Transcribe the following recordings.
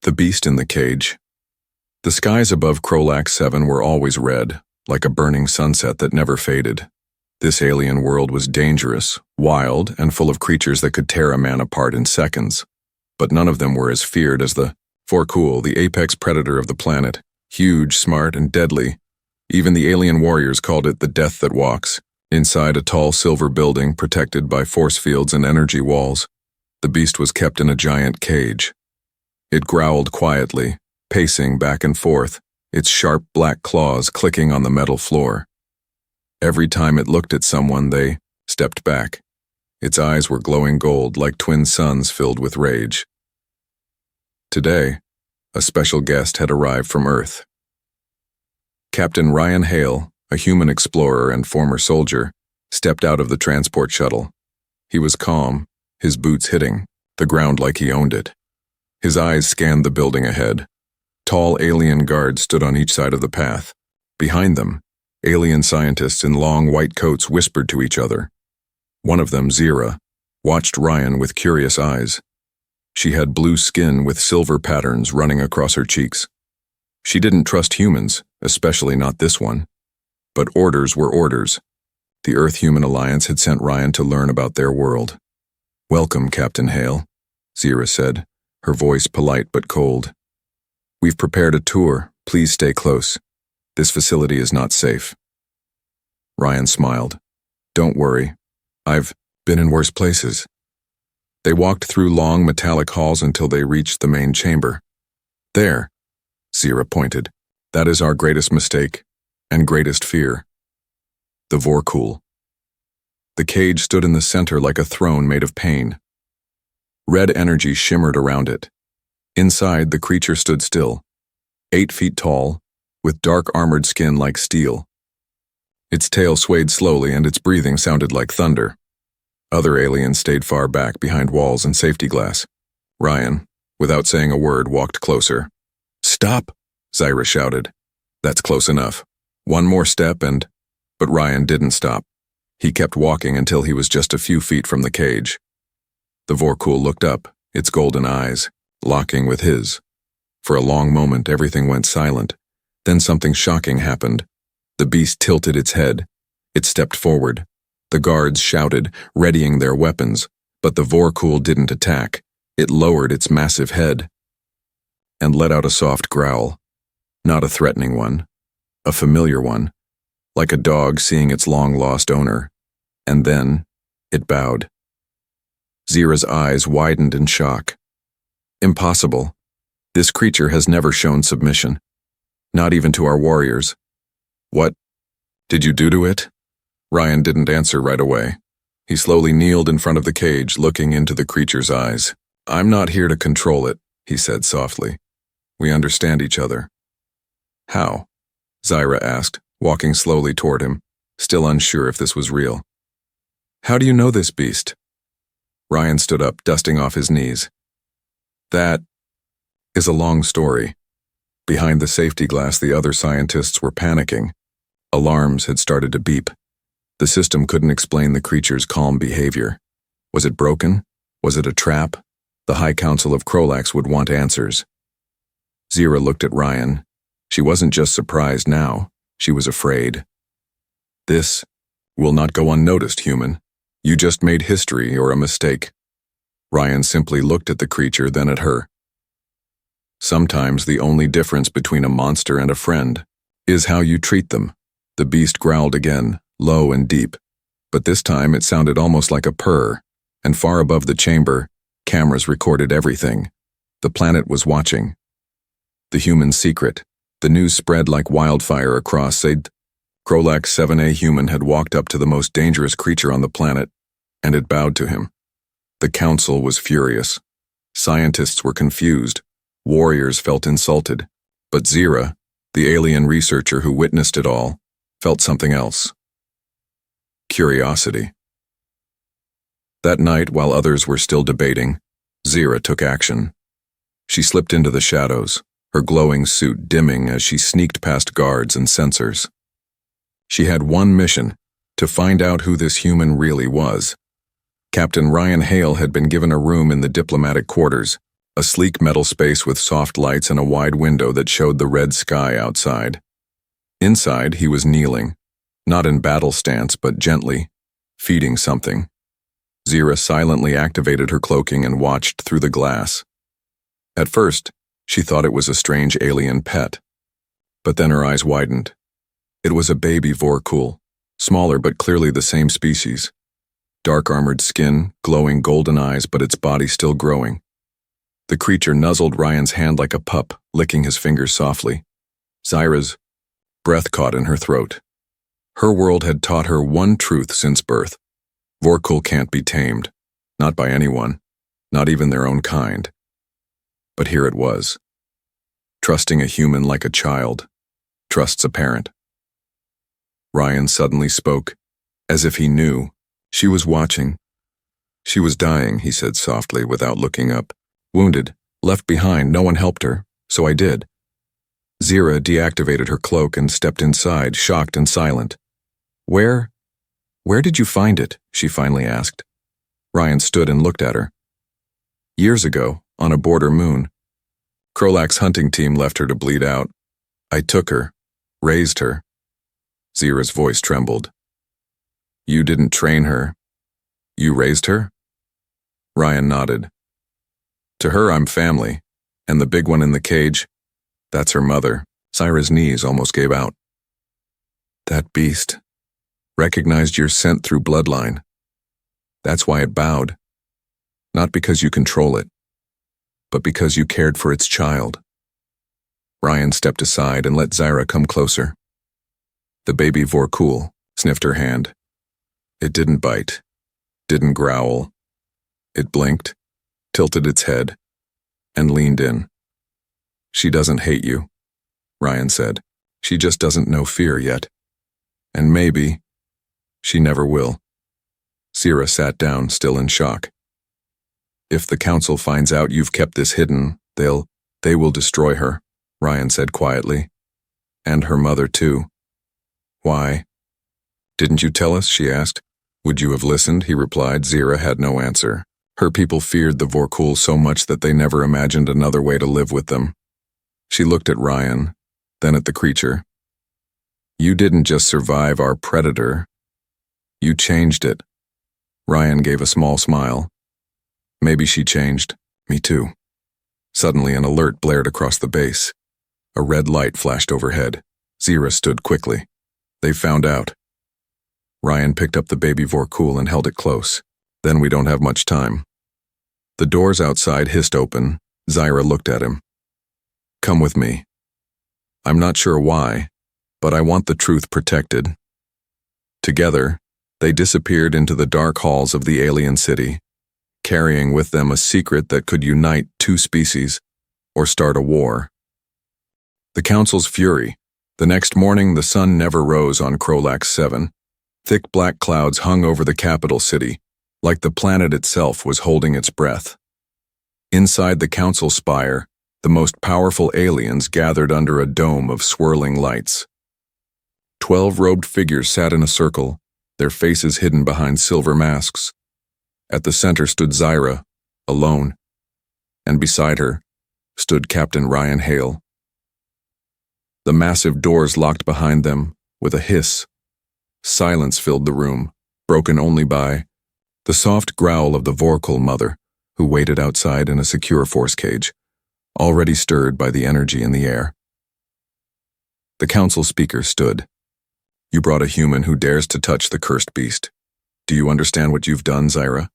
The beast in the cage. The skies above Krolax 7 were always red, like a burning sunset that never faded. This alien world was dangerous, wild, and full of creatures that could tear a man apart in seconds. But none of them were as feared as the Vorkul, the apex predator of the planet, huge, smart, and deadly. Even the alien warriors called it the death that walks. Inside a tall silver building protected by force fields and energy walls, the beast was kept in a giant cage. It growled quietly, pacing back and forth, its sharp black claws clicking on the metal floor. Every time it looked at someone, they stepped back. Its eyes were glowing gold like twin suns filled with rage. Today, a special guest had arrived from Earth. Captain Ryan Hale, a human explorer and former soldier, stepped out of the transport shuttle. He was calm, his boots hitting the ground like he owned it. His eyes scanned the building ahead. Tall alien guards stood on each side of the path. Behind them, alien scientists in long white coats whispered to each other. One of them, Zira, watched Ryan with curious eyes. She had blue skin with silver patterns running across her cheeks. She didn't trust humans, especially not this one. But orders were orders. The Earth-Human Alliance had sent Ryan to learn about their world. "Welcome, Captain Hale," Zira said, her voice polite but cold. "We've prepared a tour. Please stay close. This facility is not safe." Ryan smiled. "Don't worry. I've been in worse places." They walked through long metallic halls until they reached the main chamber. "There," Zira pointed. "That is our greatest mistake and greatest fear. The Vorkul." The cage stood in the center like a throne made of pain. Red energy shimmered around it. Inside, the creature stood still, 8 feet tall, with dark armored skin like steel. Its tail swayed slowly and its breathing sounded like thunder. Other aliens stayed far back behind walls and safety glass. Ryan, without saying a word, walked closer. "Stop!" Zira shouted. "That's close enough. One more step and—" But Ryan didn't stop. He kept walking until he was just a few feet from the cage. The Vorkul looked up, its golden eyes locking with his. For a long moment, everything went silent. Then something shocking happened. The beast tilted its head. It stepped forward. The guards shouted, readying their weapons, but the Vorkul didn't attack. It lowered its massive head and let out a soft growl. Not a threatening one, a familiar one, like a dog seeing its long-lost owner. And then it bowed. Zira's eyes widened in shock. Impossible. This creature has never shown submission. Not even to our warriors. "What did you do to it?" Ryan didn't answer right away. He slowly kneeled in front of the cage, looking into the creature's eyes. "I'm not here to control it," he said softly. "We understand each other." "How?" Zira asked, walking slowly toward him, still unsure if this was real. "How do you know this beast?" Ryan stood up, dusting off his knees. "That is a long story." Behind the safety glass, the other scientists were panicking. Alarms had started to beep. The system couldn't explain the creature's calm behavior. Was it broken? Was it a trap? The High Council of Krolax would want answers. Zira looked at Ryan. She wasn't just surprised now, she was afraid. "This will not go unnoticed, human. You just made history or a mistake." Ryan simply looked at the creature, then at her. "Sometimes the only difference between a monster and a friend is how you treat them." The beast growled again, low and deep, but this time it sounded almost like a purr, and far above the chamber, cameras recorded everything. The planet was watching. The human secret. The news spread like wildfire across Said. Krolax 7A human had walked up to the most dangerous creature on the planet, and it bowed to him. The council was furious. Scientists were confused. Warriors felt insulted. But Zira, the alien researcher who witnessed it all, felt something else. Curiosity. That night, while others were still debating, Zira took action. She slipped into the shadows, her glowing suit dimming as she sneaked past guards and sensors. She had one mission, to find out who this human really was. Captain Ryan Hale had been given a room in the diplomatic quarters, a sleek metal space with soft lights and a wide window that showed the red sky outside. Inside, he was kneeling, not in battle stance but gently, feeding something. Zira silently activated her cloaking and watched through the glass. At first, she thought it was a strange alien pet. But then her eyes widened. It was a baby Vorkul, smaller but clearly the same species. Dark armored skin, glowing golden eyes, but its body still growing. The creature nuzzled Ryan's hand like a pup, licking his fingers softly. Zira's breath caught in her throat. Her world had taught her one truth since birth. Vorkul can't be tamed, not by anyone, not even their own kind. But here it was. Trusting a human like a child, trusts a parent. Ryan suddenly spoke, as if he knew. She was watching. She was dying, he said softly without looking up. Wounded, left behind, no one helped her, so I did. Zira deactivated her cloak and stepped inside, shocked and silent. Where did you find it? She finally asked. Ryan stood and looked at her. Years ago, on a border moon. Krolak's hunting team left her to bleed out. I took her, raised her. Zira's voice trembled. You didn't train her. You raised her? Ryan nodded. To her, I'm family, and the big one in the cage, that's her mother. Zira's knees almost gave out. That beast recognized your scent through bloodline. That's why it bowed. Not because you control it, but because you cared for its child. Ryan stepped aside and let Zira come closer. The baby Vorkul sniffed her hand. It didn't bite, didn't growl. It blinked, tilted its head, and leaned in. She doesn't hate you, Ryan said. She just doesn't know fear yet. And maybe she never will. Zira sat down, still in shock. If the council finds out you've kept this hidden, they will destroy her, Ryan said quietly. And her mother too. Why? Didn't you tell us? She asked. Would you have listened? He replied. Zira had no answer. Her people feared the Vorkul so much that they never imagined another way to live with them. She looked at Ryan, then at the creature. You didn't just survive our predator. You changed it. Ryan gave a small smile. Maybe she changed. Me too. Suddenly an alert blared across the base. A red light flashed overhead. Zira stood quickly. They found out. Ryan picked up the baby Vorkul and held it close. Then we don't have much time. The doors outside hissed open. Zira looked at him. Come with me. I'm not sure why, but I want the truth protected. Together, they disappeared into the dark halls of the alien city, carrying with them a secret that could unite two species or start a war. The Council's fury. The next morning, the sun never rose on Krolak 7. Thick black clouds hung over the capital city, like the planet itself was holding its breath. Inside the council spire, the most powerful aliens gathered under a dome of swirling lights. 12 robed figures sat in a circle, their faces hidden behind silver masks. At the center stood Zira, alone, and beside her stood Captain Ryan Hale. The massive doors locked behind them with a hiss. Silence filled the room, broken only by the soft growl of the Vorkul mother, who waited outside in a secure force cage, already stirred by the energy in the air. The council speaker stood. You brought a human who dares to touch the cursed beast. Do you understand what you've done, Zira?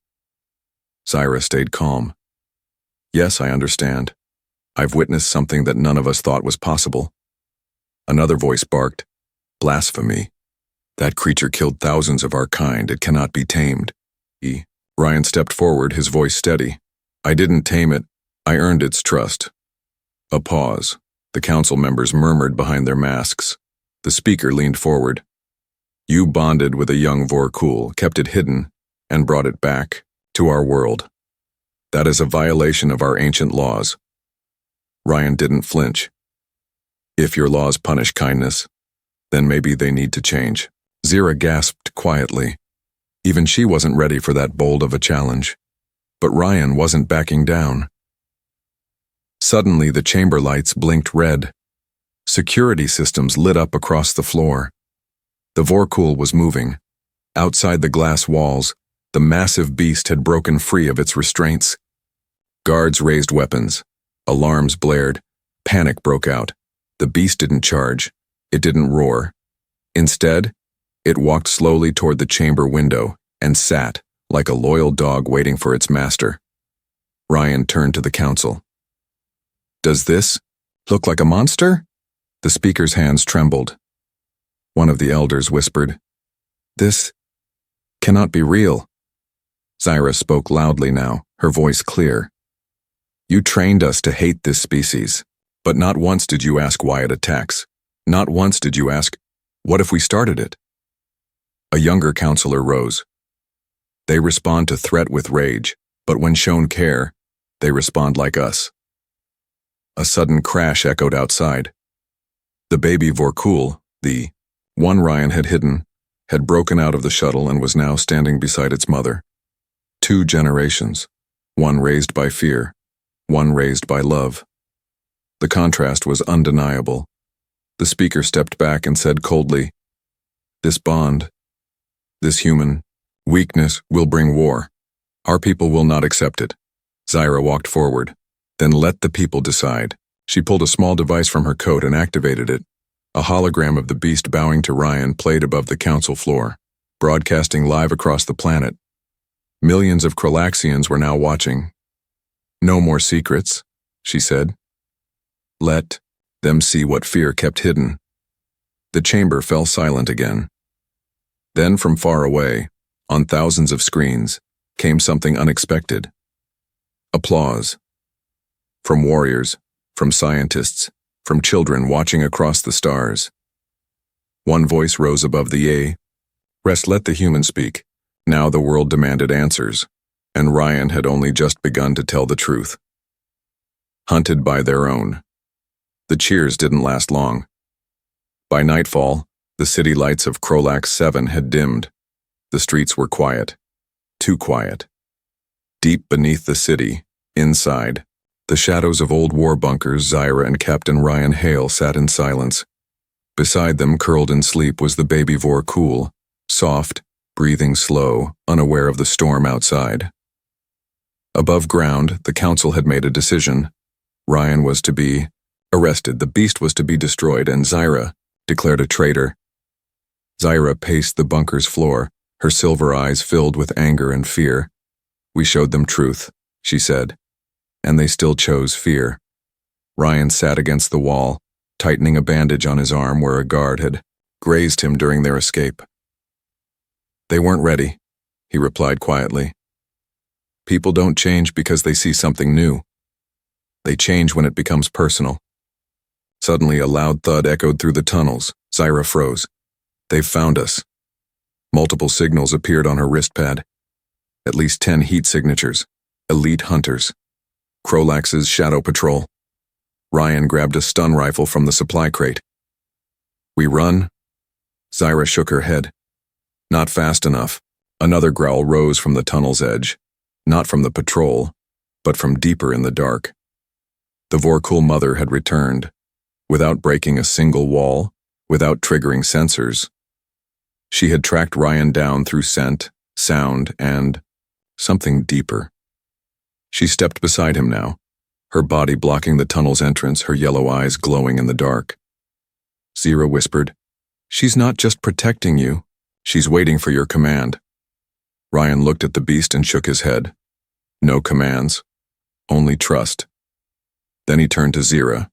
Zira stayed calm. Yes, I understand. I've witnessed something that none of us thought was possible. Another voice barked, Blasphemy. That creature killed thousands of our kind. It cannot be tamed. Ryan stepped forward, his voice steady. I didn't tame it. I earned its trust. A pause. The council members murmured behind their masks. The speaker leaned forward. You bonded with a young Vorkul, kept it hidden, and brought it back to our world. That is a violation of our ancient laws. Ryan didn't flinch. If your laws punish kindness, then maybe they need to change. Zira gasped quietly. Even she wasn't ready for that bold of a challenge. But Ryan wasn't backing down. Suddenly, the chamber lights blinked red. Security systems lit up across the floor. The Vorkul was moving. Outside the glass walls, the massive beast had broken free of its restraints. Guards raised weapons. Alarms blared. Panic broke out. The beast didn't charge. It didn't roar. Instead, it walked slowly toward the chamber window and sat, like a loyal dog waiting for its master. Ryan turned to the council. "Does this look like a monster?" The speaker's hands trembled. One of the elders whispered, "This cannot be real." Zyra spoke loudly now, her voice clear. "You trained us to hate this species, but not once did you ask why it attacks. Not once did you ask, what if we started it?" A younger counselor rose. "They respond to threat with rage, but when shown care, they respond like us." A sudden crash echoed outside. The baby Vorkul, the one Ryan had hidden, had broken out of the shuttle and was now standing beside its mother. 2 generations, one raised by fear, one raised by love. The contrast was undeniable. The speaker stepped back and said coldly, "This bond, this human weakness will bring war. Our people will not accept it." Zyra walked forward. "Then let the people decide." She pulled a small device from her coat and activated it. A hologram of the beast bowing to Ryan played above the council floor, broadcasting live across the planet. Millions of Krolaxians were now watching. "No more secrets," she said. "Let them see what fear kept hidden." The chamber fell silent again. Then from far away, on thousands of screens, came something unexpected. Applause. From warriors, from scientists, from children watching across the stars. One voice rose above the rest. Let the human speak. Now the world demanded answers, and Ryan had only just begun to tell the truth. Hunted by their own. The cheers didn't last long. By nightfall, the city lights of Krolax 7 had dimmed. The streets were quiet. Too quiet. Deep beneath the city, inside, the shadows of old war bunkers, Zyra and Captain Ryan Hale sat in silence. Beside them, curled in sleep, was the baby Vorkul, soft, breathing slow, unaware of the storm outside. Above ground, the council had made a decision. Ryan was to be arrested, the beast was to be destroyed, and Zyra declared a traitor. Zyra paced the bunker's floor, her silver eyes filled with anger and fear. "We showed them truth," she said, "and they still chose fear." Ryan sat against the wall, tightening a bandage on his arm where a guard had grazed him during their escape. "They weren't ready," he replied quietly. "People don't change because they see something new. They change when it becomes personal." Suddenly, a loud thud echoed through the tunnels. Zyra froze. "They've found us." Multiple signals appeared on her wrist pad. At least 10 heat signatures. Elite hunters. Krolax's Shadow Patrol. Ryan grabbed a stun rifle from the supply crate. "We run?" Zyra shook her head. "Not fast enough." Another growl rose from the tunnel's edge. Not from the patrol, but from deeper in the dark. The Vorkul mother had returned, without breaking a single wall, without triggering sensors. She had tracked Ryan down through scent, sound, and something deeper. She stepped beside him now, her body blocking the tunnel's entrance, her yellow eyes glowing in the dark. Zyra whispered, "She's not just protecting you, she's waiting for your command." Ryan looked at the beast and shook his head. No commands, only trust. Then he turned to Zyra.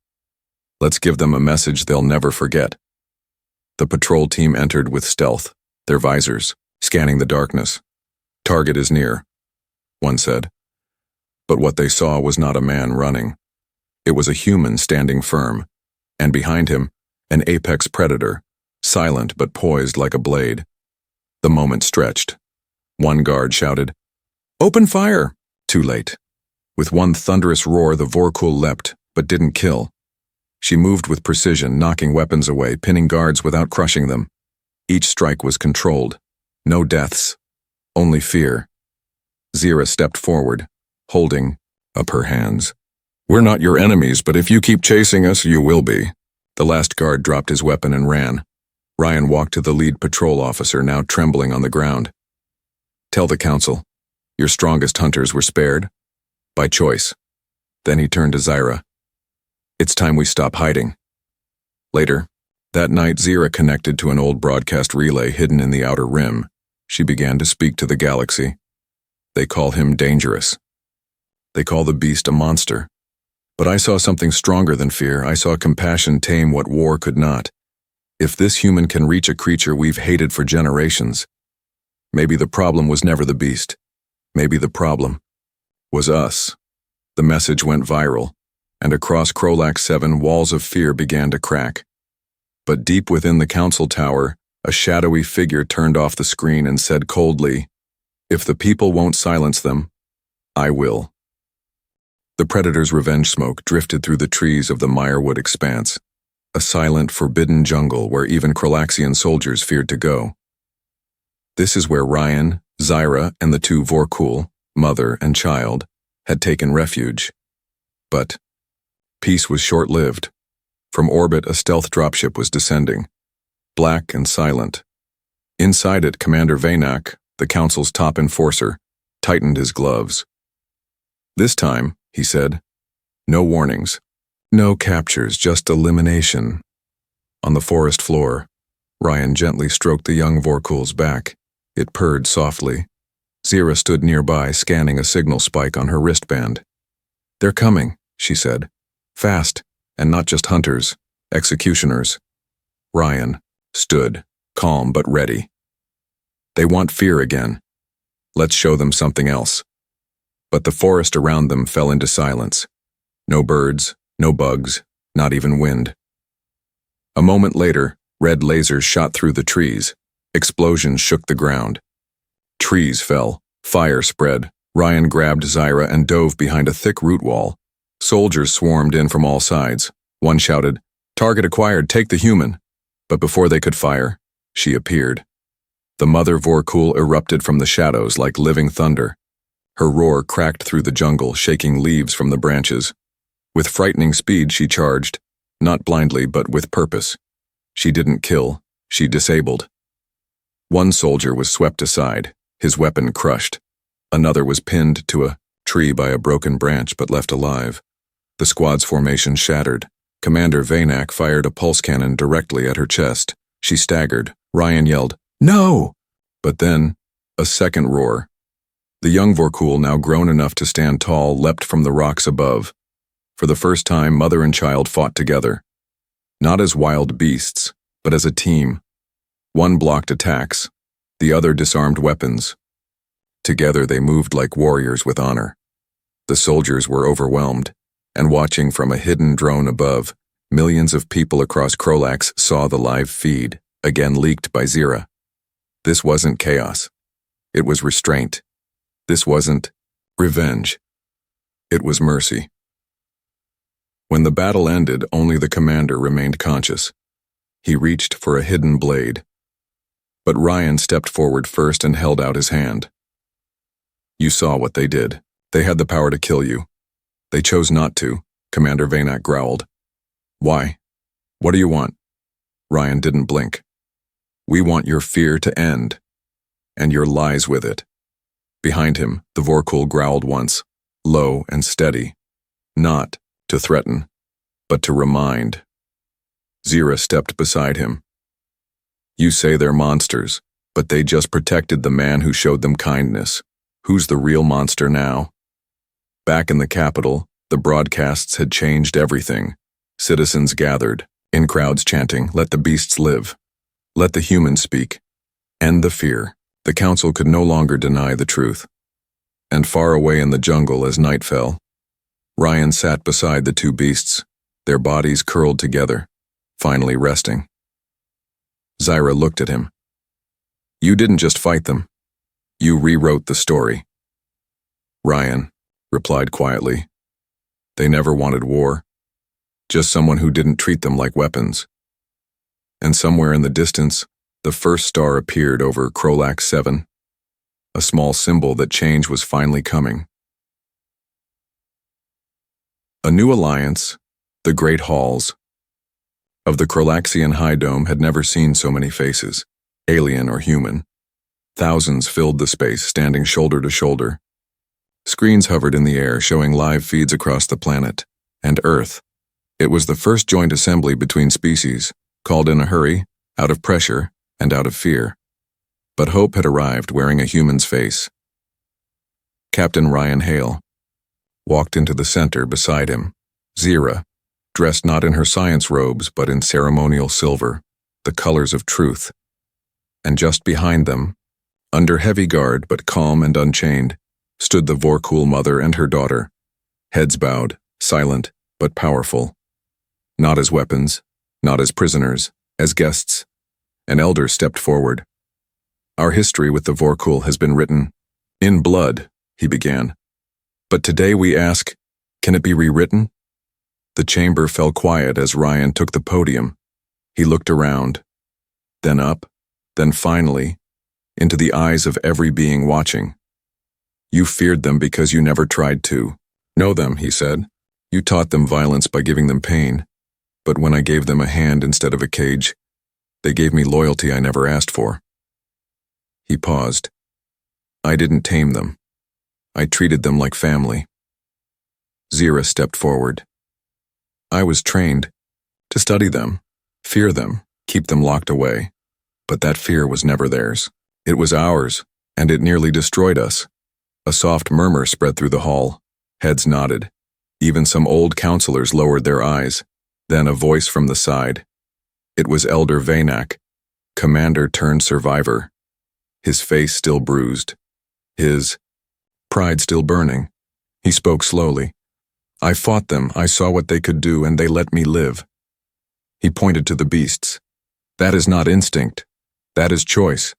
"Let's give them a message they'll never forget." The patrol team entered with stealth, their visors scanning the darkness. "Target is near," one said. But what they saw was not a man running. It was a human standing firm, and behind him, an apex predator, silent but poised like a blade. The moment stretched. One guard shouted, "Open fire!" Too late. With one thunderous roar, the Vorkul leapt, but didn't kill. She moved with precision, knocking weapons away, pinning guards without crushing them. Each strike was controlled. No deaths, only fear. Zyra stepped forward, holding up her hands. We're not your enemies, but if you keep chasing us, you will be. The last guard dropped his weapon and ran. Ryan walked to the lead patrol officer, now trembling on the ground. Tell the council, your strongest hunters were spared. By choice. Then he turned to Zyra. It's time we stop hiding. Later, that night, Zyra connected to an old broadcast relay hidden in the outer rim. She began to speak to the galaxy. They call him dangerous. They call the beast a monster. But I saw something stronger than fear. I saw compassion tame what war could not. If this human can reach a creature we've hated for generations, maybe the problem was never the beast. Maybe the problem was us. The message went viral, and across Krolax 7, walls of fear began to crack. But deep within the council tower, a shadowy figure turned off the screen and said coldly, "If the people won't silence them, I will." The Predator's revenge smoke drifted through the trees of the Mirewood expanse, a silent, forbidden jungle where even Krolaxian soldiers feared to go. This is where Ryan, Zyra, and the two Vorkul, mother and child, had taken refuge. But peace was short-lived. From orbit, a stealth dropship was descending, black and silent. Inside it, Commander Vaynak, the Council's top enforcer, tightened his gloves. This time, he said, no warnings, no captures, just elimination. On the forest floor, Ryan gently stroked the young Vorkul's back. It purred softly. Zyra stood nearby, scanning a signal spike on her wristband. They're coming, she said. Fast, and not just hunters, executioners. Ryan stood, calm but ready. They want fear again. Let's show them something else. But the forest around them fell into silence. No birds, no bugs, not even wind. A moment later, red lasers shot through the trees. Explosions shook the ground. Trees fell. Fire spread. Ryan grabbed Zyra and dove behind a thick root wall. Soldiers swarmed in from all sides. One shouted, "Target acquired, take the human." But before they could fire, she appeared. The mother Vorkul erupted from the shadows like living thunder. Her roar cracked through the jungle, shaking leaves from the branches. With frightening speed, she charged, not blindly but with purpose. She didn't kill, she disabled. One soldier was swept aside, his weapon crushed. Another was pinned to a tree by a broken branch but left alive. The squad's formation shattered. Commander Vaynak fired a pulse cannon directly at her chest. She staggered. Ryan yelled, "No!" But then, a second roar. The young Vorkul, now grown enough to stand tall, leapt from the rocks above. For the first time, mother and child fought together. Not as wild beasts, but as a team. One blocked attacks, the other disarmed weapons. Together they moved like warriors with honor. The soldiers were overwhelmed, and watching from a hidden drone above, millions of people across Krolax saw the live feed, again leaked by Zyra. This wasn't chaos. It was restraint. This wasn't revenge. It was mercy. When the battle ended, only the commander remained conscious. He reached for a hidden blade. But Ryan stepped forward first and held out his hand. You saw what they did. They had the power to kill you. They chose not to, Commander Vaynak growled. Why? What do you want? Ryan didn't blink. We want your fear to end, and your lies with it. Behind him, the Vorkul growled once, low and steady. Not to threaten, but to remind. Zyra stepped beside him. You say they're monsters, but they just protected the man who showed them kindness. Who's the real monster now? Back in the capital, the broadcasts had changed everything. Citizens gathered, in crowds chanting, "Let the beasts live. Let the humans speak. End the fear." The council could no longer deny the truth. And far away in the jungle as night fell, Ryan sat beside the two beasts, their bodies curled together, finally resting. Zyra looked at him. You didn't just fight them. You rewrote the story. Ryan replied quietly. They never wanted war. Just someone who didn't treat them like weapons. And somewhere in the distance, the first star appeared over Krolax 7, a small symbol that change was finally coming. A new alliance, the Great Halls of the Krolaxian High Dome had never seen so many faces, alien or human. Thousands filled the space, standing shoulder to shoulder. Screens hovered in the air, showing live feeds across the planet and Earth. It was the first joint assembly between species, called in a hurry, out of pressure, and out of fear. But Hope had arrived wearing a human's face. Captain Ryan Hale walked into the center beside him, Zira, dressed not in her science robes but in ceremonial silver, the colors of truth. And just behind them, under heavy guard but calm and unchained, stood the Vorkul mother and her daughter, heads bowed, silent but powerful. Not as weapons, not as prisoners, as guests. An elder stepped forward. Our history with the Vorkul has been written in blood, he began. But today we ask, can it be rewritten? The chamber fell quiet as Ryan took the podium. He looked around, then up, then finally, into the eyes of every being watching. You feared them because you never tried to. Know them, he said. You taught them violence by giving them pain. But when I gave them a hand instead of a cage, they gave me loyalty I never asked for. He paused. I didn't tame them. I treated them like family. Zira stepped forward. I was trained to study them, fear them, keep them locked away. But that fear was never theirs. It was ours, and it nearly destroyed us. A soft murmur spread through the hall. Heads nodded. Even some old counselors lowered their eyes. Then a voice from the side. It was Elder Vanak, commander turned survivor. His face still bruised. His pride still burning. He spoke slowly. I fought them, I saw what they could do, and they let me live. He pointed to the beasts. That is not instinct. That is choice.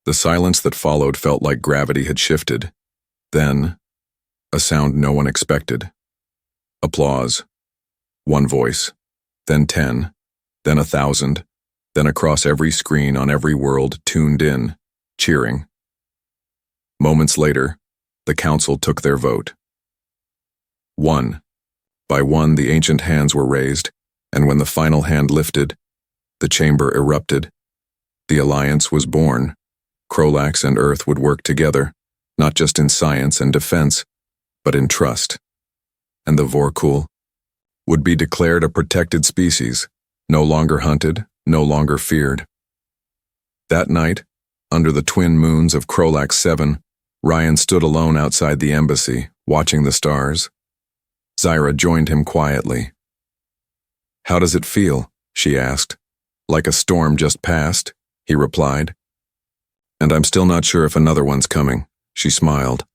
The silence that followed felt like gravity had shifted. Then, a sound no one expected. Applause. One voice. Then 10. Then 1,000. Then across every screen on every world tuned in, cheering. Moments later, the council took their vote. 1. By one, the ancient hands were raised, and when the final hand lifted, the chamber erupted. The alliance was born. Krolax and Earth would work together, not just in science and defense, but in trust. And the Vorkul would be declared a protected species, no longer hunted, no longer feared. That night, under the twin moons of Krolax 7, Ryan stood alone outside the embassy, watching the stars. Zira joined him quietly. How does it feel? She asked. Like a storm just passed, he replied. And I'm still not sure if another one's coming, she smiled.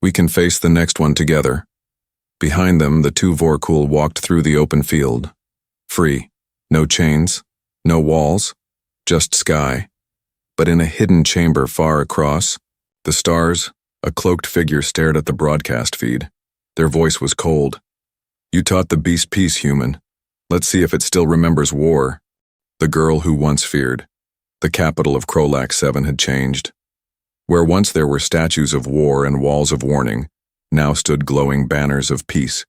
We can face the next one together. Behind them, the two Vorkul walked through the open field. Free. No chains, no walls, just sky. But in a hidden chamber far across, the stars, a cloaked figure stared at the broadcast feed. Their voice was cold. You taught the beast peace, human. Let's see if it still remembers war. The girl who once feared. The capital of Krolax 7 had changed. Where once there were statues of war and walls of warning, now stood glowing banners of peace.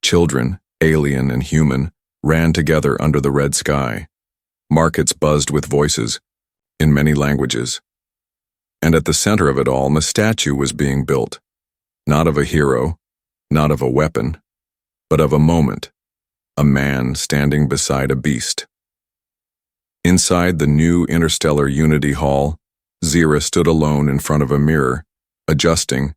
Children, alien and human, ran together under the red sky. Markets buzzed with voices, in many languages. And at the center of it all, a statue was being built. Not of a hero, not of a weapon, but of a moment. A man standing beside a beast. Inside the new interstellar Unity Hall, Zira stood alone in front of a mirror, adjusting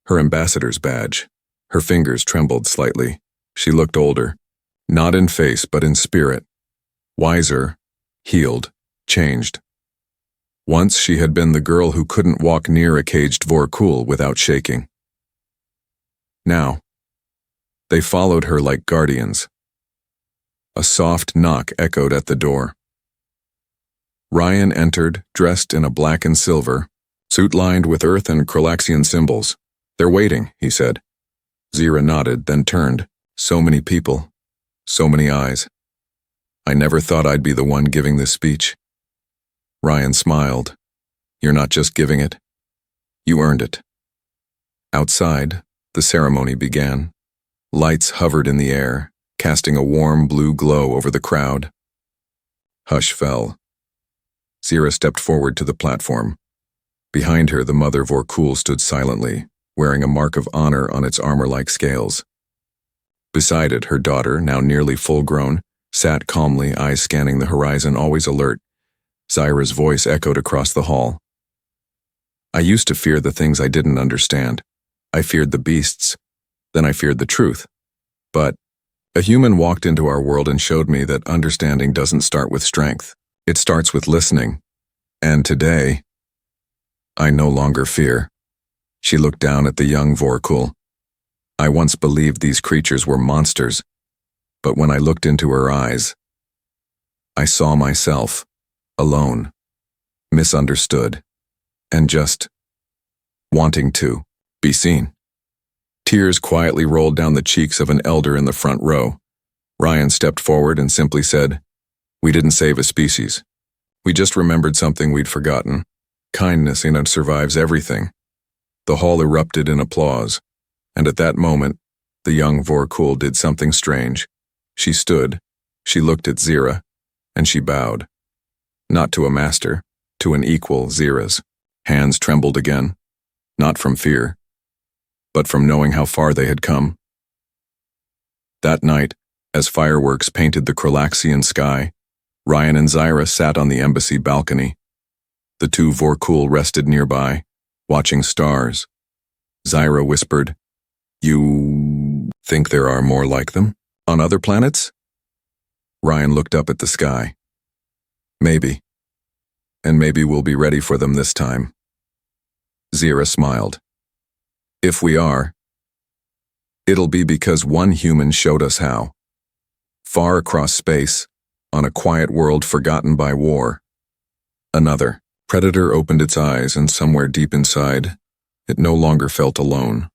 her ambassador's badge. Her fingers trembled slightly. She looked older, not in face but in spirit. Wiser, healed, changed. Once she had been the girl who couldn't walk near a caged Vorkul without shaking. Now, they followed her like guardians. A soft knock echoed at the door. Ryan entered, dressed in a black and silver, suit lined with Earth and Krolaxian symbols. They're waiting, he said. Zira nodded, then turned. So many people, so many eyes. I never thought I'd be the one giving this speech. Ryan smiled. You're not just giving it. You earned it. Outside, the ceremony began. Lights hovered in the air, casting a warm blue glow over the crowd. Hush fell. Zira stepped forward to the platform. Behind her, the mother Vorkul stood silently, wearing a mark of honor on its armor-like scales. Beside it, her daughter, now nearly full-grown, sat calmly, eyes scanning the horizon, always alert. Zira's voice echoed across the hall. I used to fear the things I didn't understand. I feared the beasts. Then I feared the truth. But a human walked into our world and showed me that understanding doesn't start with strength. It starts with listening. And today, I no longer fear. She looked down at the young Vorkul. I once believed these creatures were monsters, but when I looked into her eyes, I saw myself, alone, misunderstood, and just wanting to be seen. Tears quietly rolled down the cheeks of an elder in the front row. Ryan stepped forward and simply said, "We didn't save a species. We just remembered something we'd forgotten. Kindness in it survives everything." The hall erupted in applause, and at that moment, the young Vorkul did something strange. She stood, she looked at Zira, and she bowed. Not to a master, to an equal, Zira's. Hands trembled again, not from fear, but from knowing how far they had come. That night, as fireworks painted the Krolaxian sky, Ryan and Zira sat on the embassy balcony. The two Vorkul rested nearby, watching stars. Zira whispered, "You think there are more like them? On other planets?" Ryan looked up at the sky. "Maybe. And maybe we'll be ready for them this time." Zira smiled. "If we are, it'll be because one human showed us how. Far across space, on a quiet world forgotten by war. Another. Predator opened its eyes, and somewhere deep inside, it no longer felt alone.